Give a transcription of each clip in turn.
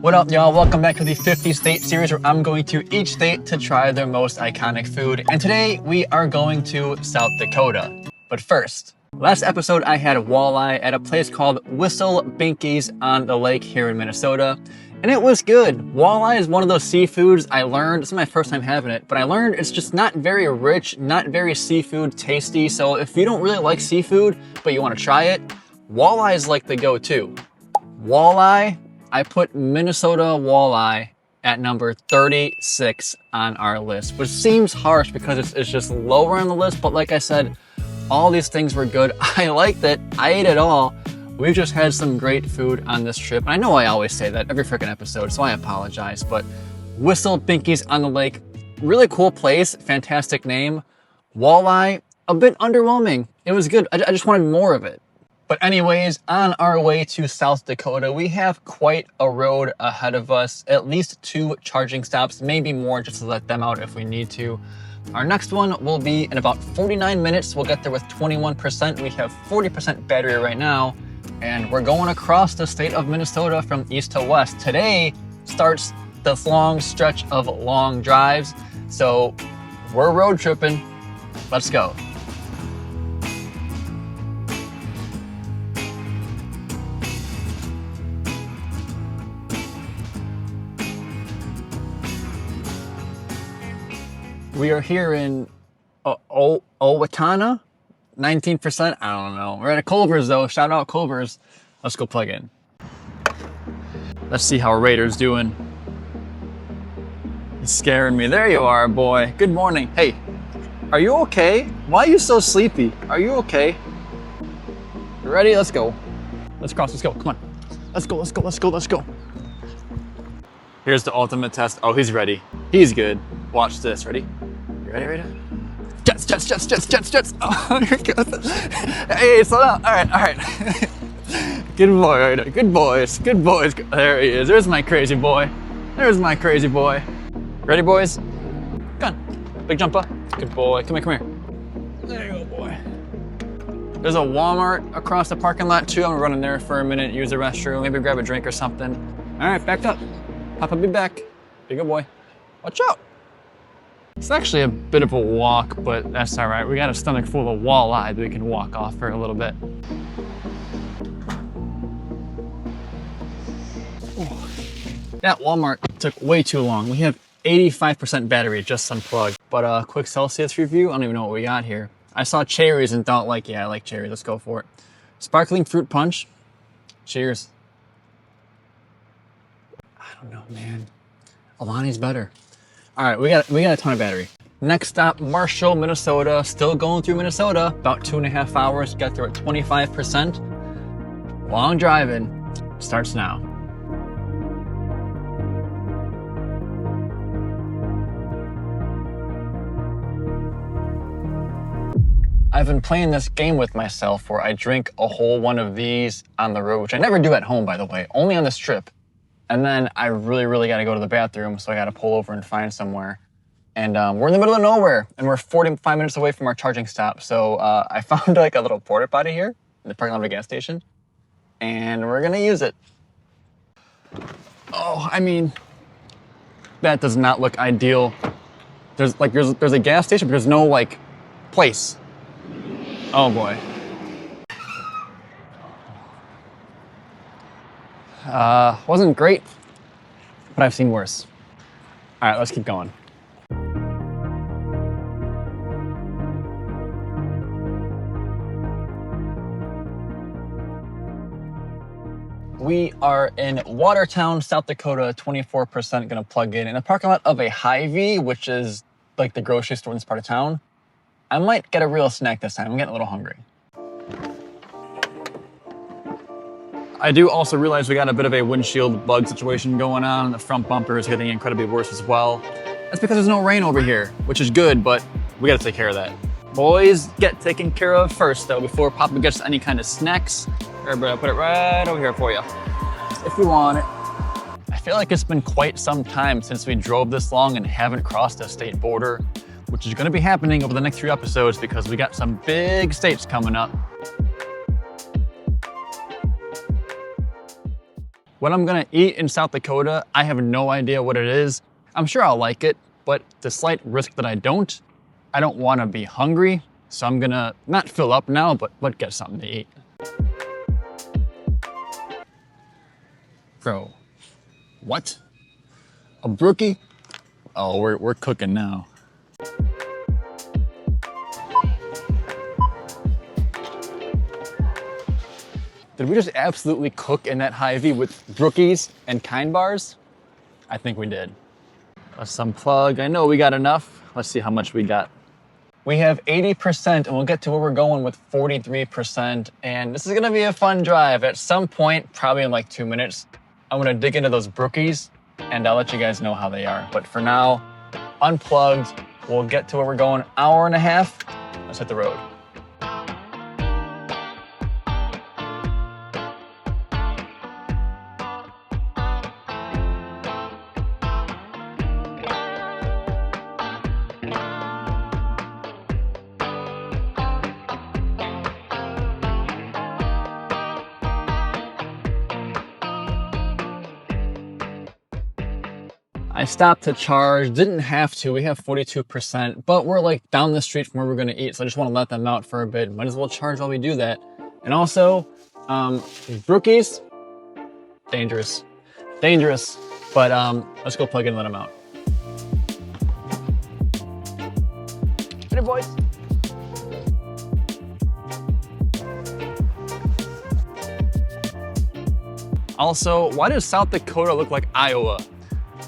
What up, y'all? Welcome back to the 50 state series where I'm going to each state to try their most iconic food. And today we are going to South Dakota. But first, last episode I had walleye at a place called Whistle Binkies on the lake here in Minnesota. And it was good. Walleye is one of those seafoods I learned, this is my first time having it, but I learned it's just not very rich, not very seafood tasty. So if you don't really like seafood, but you want to try it, walleye is like the go-to. Walleye, I put Minnesota walleye at number 36 on our list, which seems harsh because it's just lower on the list. But like I said, all these things were good. I liked it. I ate it all. We've just had some great food on this trip. And I know I always say that every freaking episode, so I apologize. But Whistle Binkies on the Lake, really cool place, fantastic name. Walleye, a bit underwhelming. It was good. I just wanted more of it. But anyways, on our way to South Dakota, we have quite a road ahead of us, at least 2 charging stops, maybe more just to let them out if we need to. Our next one will be in about 49 minutes. We'll get there with 21%. We have 40% battery right now, and we're going across the state of Minnesota from east to west. Today starts this long stretch of long drives, so we're road tripping. Let's go. We are here in Owatonna, 19%, I don't know. We're at a Culver's though, shout out Culver's. Let's go plug in. Let's see how Raider's doing. He's scaring me. There you are, boy. Good morning. Hey, are you okay? Why are you so sleepy? Are you okay? You ready? Let's go. Let's cross, let's go, come on. Let's go, let's go, let's go, let's go. Here's the ultimate test. Oh, he's ready. He's good. Watch this, ready? You ready, Raider? Jets, jets, jets, jets, jets, jets. Oh, here it goes. Hey, slow down. All right. Good boy, Raider. Good boys, good boys. There he is. There's my crazy boy. There's my crazy boy. Ready, boys? Come on. Big jump up. Good boy. Come here. There you go, boy. There's a Walmart across the parking lot, too. I'm gonna run in there for a minute, use the restroom, maybe grab a drink or something. All right, back up. Papa, be back. Be a good boy. Watch out. It's actually a bit of a walk, but that's all right. We got a stomach full of walleye that we can walk off for a little bit. Ooh. That Walmart took way too long. We have 85% battery just unplugged. But quick Celsius review, I don't even know what we got here. I saw cherries and thought like, yeah, I like cherries, let's go for it. Sparkling fruit punch. Cheers. I don't know, man. Alani's better. All right, we got a ton of battery. Next stop, Marshall, Minnesota. Still going through Minnesota. About 2.5 hours. Got there at 25%. Long driving starts now. I've been playing this game with myself where I drink a whole one of these on the road, which I never do at home, by the way, only on this trip. And then I really got to go to the bathroom, so I got to pull over and find somewhere. And we're in the middle of nowhere, and we're 45 minutes away from our charging stop. So I found like a little porta potty here in the parking lot of a gas station, and we're gonna use it. Oh, I mean, that does not look ideal. There's a gas station, but there's no like place. Oh boy. Wasn't great, but I've seen worse. All right, let's keep going. We are in Watertown, South Dakota, 24% gonna plug in the parking lot of a Hy-Vee, which is like the grocery store in this part of town. I might get a real snack this time. I'm getting a little hungry. I do also realize we got a bit of a windshield bug situation going on. The front bumper is getting incredibly worse as well. That's because there's no rain over here, which is good, but we gotta take care of that. Boys get taken care of first though, before Papa gets any kind of snacks. Everybody, I'll put it right over here for you, if you want it. I feel like it's been quite some time since we drove this long and haven't crossed the state border, which is gonna be happening over the next 3 episodes because we got some big states coming up. What I'm gonna eat in South Dakota, I have no idea what it is. I'm sure I'll like it, but the slight risk that I don't wanna be hungry, so I'm gonna not fill up now, but get something to eat. Bro, what? A brookie? Oh, we're cooking now. Did we just absolutely cook in that Hy-Vee with brookies and kind bars? I think we did. Let's unplug. I know we got enough. Let's see how much we got. We have 80% and we'll get to where we're going with 43%. And this is gonna be a fun drive. At some point, probably in like 2 minutes, I'm gonna dig into those brookies and I'll let you guys know how they are. But for now, unplugged, we'll get to where we're going, hour and a half. Let's hit the road. I stopped to charge, didn't have to, we have 42%, but we're like down the street from where we're gonna eat, so I just wanna let them out for a bit. Might as well charge while we do that. And also, these brookies, dangerous, but let's go plug in and let them out. Hey boys. Also, why does South Dakota look like Iowa?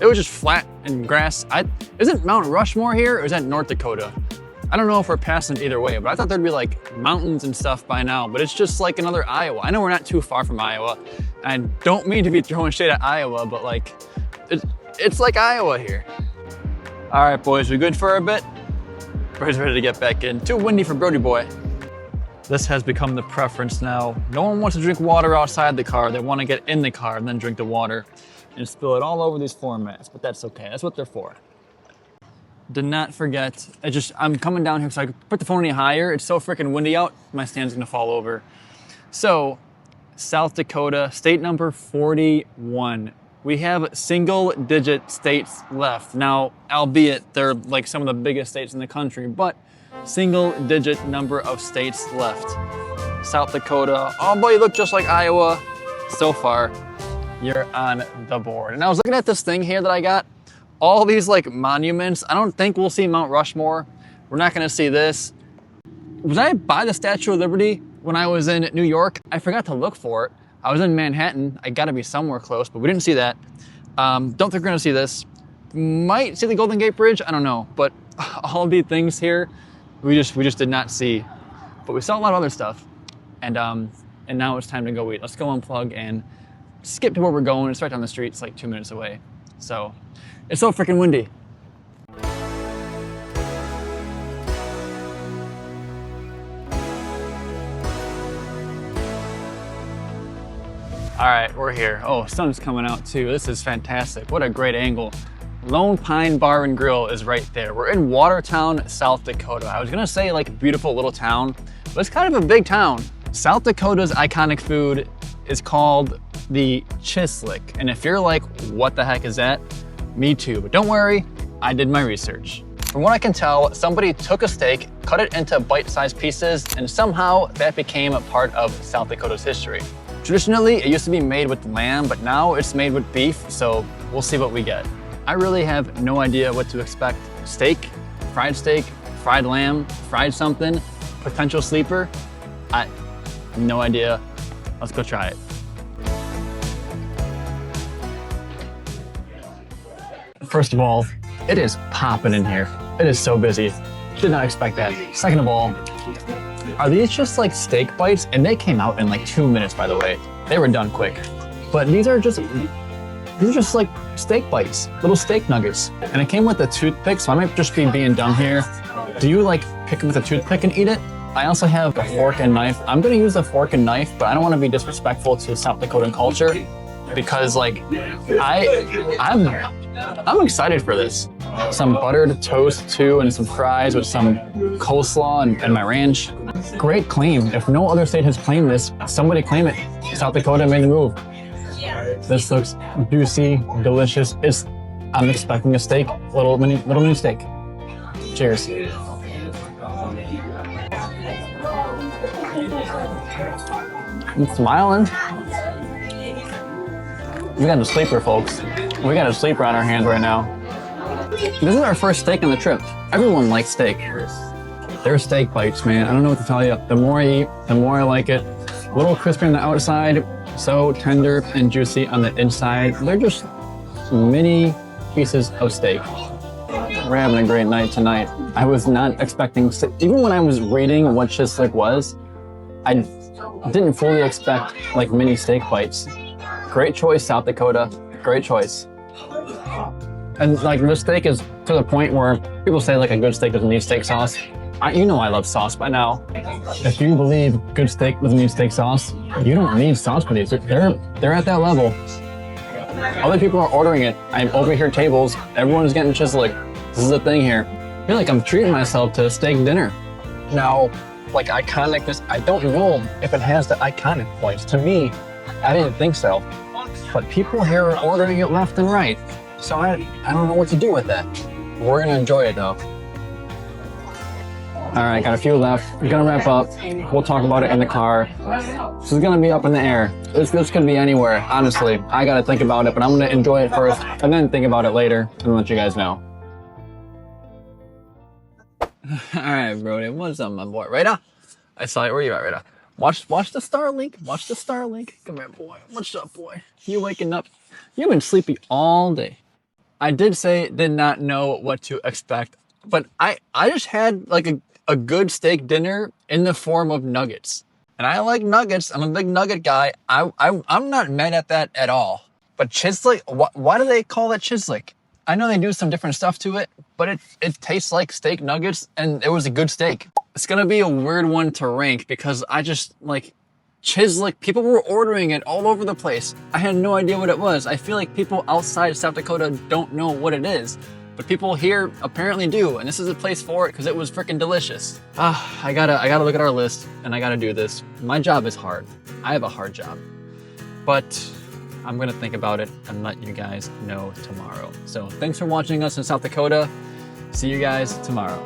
It was just flat and grass. Isn't Mount Rushmore here or is that North Dakota? I don't know if we're passing either way, but I thought there'd be like mountains and stuff by now, but it's just like another Iowa. I know we're not too far from Iowa. I don't mean to be throwing shade at Iowa, but like, it's like Iowa here. All right, boys, we good for a bit? Brody's ready to get back in. Too windy for Brody boy. This has become the preference now. No one wants to drink water outside the car. They want to get in the car and then drink the water and spill it all over these floor mats, but that's okay. That's what they're for. Did not forget, I'm coming down here so I could put the phone any higher. It's so freaking windy out, my stand's gonna fall over. So, South Dakota, state number 41. We have single digit states left. Now, albeit they're like some of the biggest states in the country, but single digit number of states left. South Dakota, oh boy, you look just like Iowa. So far, you're on the board. And I was looking at this thing here that I got. All these like monuments. I don't think we'll see Mount Rushmore. We're not gonna see this. Was I by the Statue of Liberty when I was in New York? I forgot to look for it. I was in Manhattan. I gotta be somewhere close, but we didn't see that. Don't think we're gonna see this. Might see the Golden Gate Bridge, I don't know. But all of these things here, we just did not see. But we saw a lot of other stuff. And now it's time to go eat. Let's go unplug and skip to where we're going. It's right down the street. It's like 2 minutes away. So it's so freaking windy. All right, we're here. Oh, sun's coming out too. This is fantastic. What a great angle. Lone Pine Bar and Grill is right there. We're in Watertown, South Dakota. I was gonna say like a beautiful little town, but it's kind of a big town. South Dakota's iconic food is called the Chislick. And if you're like, what the heck is that? Me too, but don't worry, I did my research. From what I can tell, somebody took a steak, cut it into bite-sized pieces, and somehow that became a part of South Dakota's history. Traditionally, it used to be made with lamb, but now it's made with beef, so we'll see what we get. I really have no idea what to expect. Steak, fried lamb, fried something, potential sleeper. No idea. Let's go try it. First of all, it is popping in here. It is so busy. Did not expect that. Second of all, are these just like steak bites? And they came out in like 2 minutes, by the way. They were done quick. But these are just like steak bites, little steak nuggets. And it came with a toothpick, so I might just be being dumb here. Do you like pick it with a toothpick and eat it? I also have a fork and knife. I'm gonna use a fork and knife, but I don't wanna be disrespectful to South Dakotan culture because like, I'm excited for this. Some buttered toast too and some fries with some coleslaw and my ranch. Great claim. If no other state has claimed this, somebody claim it. South Dakota made the move. This looks juicy, delicious. I'm expecting a steak, little mini steak. Cheers. I'm smiling. We got a sleeper, folks. We got a sleeper on our hands right now. This is our first steak on the trip. Everyone likes steak. They're steak bites, man. I don't know what to tell you. The more I eat, the more I like it. A little crispy on the outside, so tender and juicy on the inside. They're just mini pieces of steak. We're having a great night tonight. I was not expecting, even when I was reading what Chislick was, I didn't fully expect like mini steak bites. Great choice, South Dakota. Great choice. And like this steak is to the point where people say like a good steak doesn't need steak sauce. You know I love sauce by now. If you believe good steak doesn't need steak sauce, you don't need sauce for these. They're at that level. Other people are ordering it. I'm over here tables. Everyone's getting Chislick. This is the thing here. I feel like I'm treating myself to a steak dinner. Now, like iconic, I don't know if it has the iconic points. To me, I didn't think so. But people here are ordering it left and right. So I don't know what to do with that. We're gonna enjoy it though. All right, got a few left. We're gonna wrap up. We'll talk about it in the car. This is gonna be up in the air. This could be anywhere, honestly. I gotta think about it, but I'm gonna enjoy it first and then think about it later and let you guys know. All right, Brody, what's up, my boy? Rada? I saw you. Where you at, Rada? Watch the Starlink. Watch the Starlink. Come here, boy. What's up, boy? You waking up? You've been sleepy all day. I did not know what to expect, but I just had like a good steak dinner in the form of nuggets. And I like nuggets. I'm a big nugget guy. I'm not mad at that at all. But Chislick, why do they call it Chislick? I know they do some different stuff to it, but it tastes like steak nuggets and it was a good steak. It's gonna be a weird one to rank because I just like Chislick, people were ordering it all over the place. I had no idea what it was. I feel like people outside South Dakota don't know what it is, but people here apparently do, and this is a place for it because it was freaking delicious. I gotta look at our list and I gotta do this. My job is hard. I have a hard job, but I'm gonna think about it and let you guys know tomorrow. So thanks for watching us in South Dakota. See you guys tomorrow.